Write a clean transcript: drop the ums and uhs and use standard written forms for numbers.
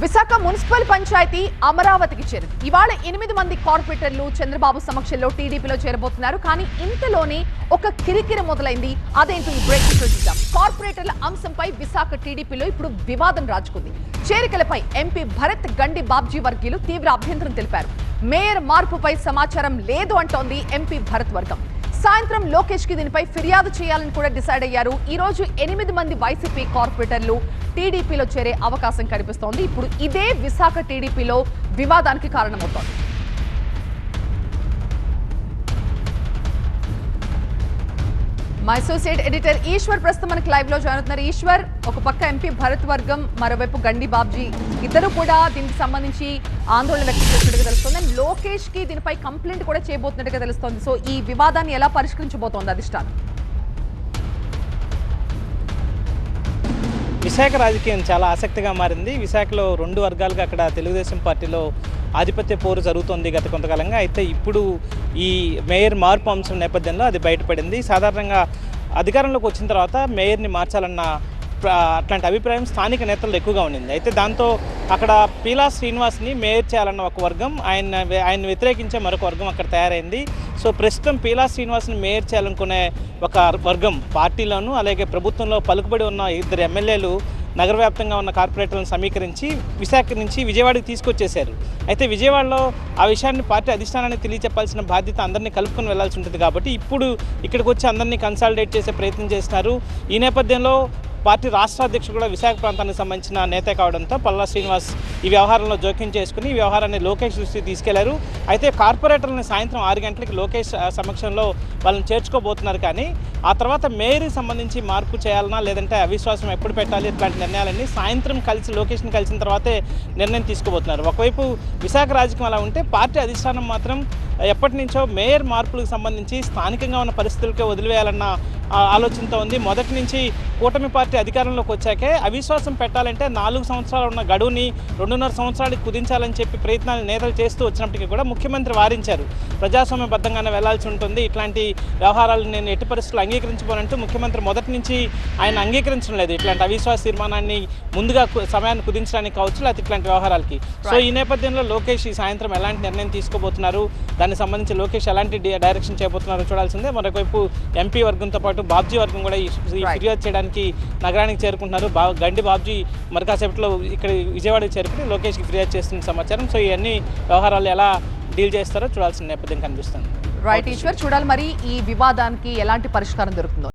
Visakha municipal panchayat అమరావతికి చేరింది. ఇవాళ 8 మంది కార్పొరేటర్లు చంద్రబాబు సమక్షంలో టీడీపీలో చేరబోతున్నారు. కానీ ఇంతలోనే ఒక కిరికిరి మొదలైంది. అదేంటో ఈ బ్రేకింగ్ చూద్దాం. కార్పొరేటర్ల అంశంపై విశాఖ టీడీపీలో ఇప్పుడు వివాదం రాజుకుంది. చేరికలపై ఎంపీ భరత్ గండి బాబ్జీ వర్గీయులు తీవ్ర అభ్యంతరం తెలిపారు. మేయర్ మార్పుపై సమాచారం లేదు అంటోంది ఎంపీ భరత్ వర్గం. సాయంత్రం లోకేష్ కి దీనిపై ఫిర్యాదు చేయాలని కూడా డిసైడ్ అయ్యారు. ఈ రోజు 8 మంది వైసీపీ కార్పొరేటర్లు టీడీపీలో చేరే అవకాశం కనిపిస్తోంది. ఇప్పుడు ఇదే విశాఖ టీడీపీలో వివాదానికి కారణమవుతోంది. మా అసోసియేట్ ఎడిటర్ ఈశ్వర్ ప్రస్తుతం మనకి లైవ్ లో జాయిన్ అవుతున్నారు. ఈశ్వర్, ఒక పక్క ఎంపీ భరత్ వర్గం, మరోవైపు గండి బాబ్జీ ఇద్దరు కూడా దీనికి సంబంధించి ఆందోళన వ్యక్తం చేసినట్టుగా తెలుస్తోంది. అండ్ లోకేష్ కి దీనిపై కంప్లైంట్ కూడా చేయబోతున్నట్టుగా తెలుస్తోంది. సో ఈ వివాదాన్ని ఎలా పరిష్కరించబోతోంది అధిష్టానం? విశాఖ రాజకీయం చాలా ఆసక్తిగా మారింది. విశాఖలో 2 వర్గాలుగా అక్కడ తెలుగుదేశం పార్టీలో ఆధిపత్య పోరు జరుగుతోంది గత కొంతకాలంగా. అయితే ఇప్పుడు ఈ మేయర్ మార్పు అంశం నేపథ్యంలో అది బయటపడింది. సాధారణంగా అధికారంలోకి వచ్చిన తర్వాత మేయర్ని మార్చాలన్న అట్లాంటి అభిప్రాయం స్థానిక నేతల్లో ఎక్కువగా ఉండింది. అయితే దాంతో అక్కడ పీలా శ్రీనివాస్ని మేయర్ చేయాలన్న ఒక వర్గం, ఆయన వ్యతిరేకించే మరొక వర్గం అక్కడ తయారైంది. సో ప్రస్తుతం పీలా శ్రీనివాస్ని మేయర్ చేయాలనుకునే ఒక వర్గం పార్టీలోనూ అలాగే ప్రభుత్వంలో పలుకుబడి ఉన్న 2 ఎమ్మెల్యేలు నగర వ్యాప్తంగా ఉన్న కార్పొరేటర్లను సమీకరించి విశాఖ నుంచి విజయవాడకి తీసుకొచ్చేశారు. అయితే విజయవాడలో ఆ విషయాన్ని పార్టీ అధిష్టానానికి తెలియచెప్పాల్సిన బాధ్యత అందరినీ కలుపుకొని వెళ్లాల్సి ఉంటుంది. కాబట్టి ఇప్పుడు ఇక్కడికి వచ్చి అందరినీ కన్సాలిడేట్ చేసే ప్రయత్నం చేస్తున్నారు. ఈ నేపథ్యంలో పార్టీ రాష్ట్ర అధ్యక్షుడు కూడా విశాఖ ప్రాంతానికి సంబంధించిన నేత కావడంతో పల్లా శ్రీనివాస్ ఈ వ్యవహారంలో జోక్యం చేసుకుని ఈ వ్యవహారాన్ని లోకేష్ దృష్టికి తీసుకెళ్లారు. అయితే కార్పొరేటర్లను సాయంత్రం 6 గంటలకి లోకేష్ సమక్షంలో వాళ్ళని చేర్చుకోబోతున్నారు. కానీ ఆ తర్వాత మేయర్కి సంబంధించి మార్పు చేయాలన్నా లేదంటే అవిశ్వాసం ఎప్పుడు పెట్టాలి ఇట్లాంటి నిర్ణయాలన్నీ సాయంత్రం కలిసి లోకేష్ని కలిసిన తర్వాతే నిర్ణయం తీసుకోబోతున్నారు. ఒకవైపు విశాఖ రాజకీయం అలా ఉంటే పార్టీ అధిష్టానం మాత్రం ఎప్పటి నుంచో మేయర్ మార్పులకు సంబంధించి స్థానికంగా ఉన్న పరిస్థితులకే వదిలివేయాలన్న ఆలోచనతో ఉంది. మొదటి నుంచి కూటమి పార్టీ అధికారంలోకి వచ్చాకే అవిశ్వాసం పెట్టాలంటే 4 సంవత్సరాలు ఉన్న గడువుని 2.5 సంవత్సరాలకు కుదించాలని చెప్పి ప్రయత్నాలు నేతలు చేస్తూ వచ్చినప్పటికీ కూడా ముఖ్యమంత్రి వారించారు. ప్రజాస్వామ్యబద్ధంగానే వెళ్లాల్సి ఉంటుంది, ఇట్లాంటి వ్యవహారాలు నేను ఎట్టి పరిస్థితులు అంగీకరించబోనంటూ ముఖ్యమంత్రి మొదటి నుంచి ఆయన అంగీకరించడం లేదు. ఇట్లాంటి అవిశ్వాస తీర్మానాన్ని ముందుగా సమయాన్ని కుదించడానికి కావచ్చు, లేకపోతే ఇట్లాంటి వ్యవహారాలకి. సో ఈ నేపథ్యంలో లోకేష్ ఈ సాయంత్రం ఎలాంటి నిర్ణయం తీసుకోబోతున్నారు, దానికి సంబంధించి లోకేష్ ఎలాంటి డైరెక్షన్ చేయబోతున్నారో చూడాల్సిందే. మరొకవైపు ఎంపీ వర్గంతో పాటు బాబ్జీ వర్గం కూడా ఈ ఫిర్యాదు చేయడానికి నగరానికి చేరుకుంటున్నారు. గండి బాబ్జీ మరి కాసేపట్లో ఇక్కడ విజయవాడకి చేరుకుని లోకేష్కి ఫిర్యాదు చేస్తున్న సమాచారం. సో ఇవన్నీ వ్యవహారాలు ఎలా డీల్ చేస్తారో చూడాల్సిన నేపథ్యం కనిపిస్తుంది. రైట్ ఈశ్వర్, చూడాలి మరి ఈ వివాదానికి ఎలాంటి పరిష్కారం దొరుకుతుందో.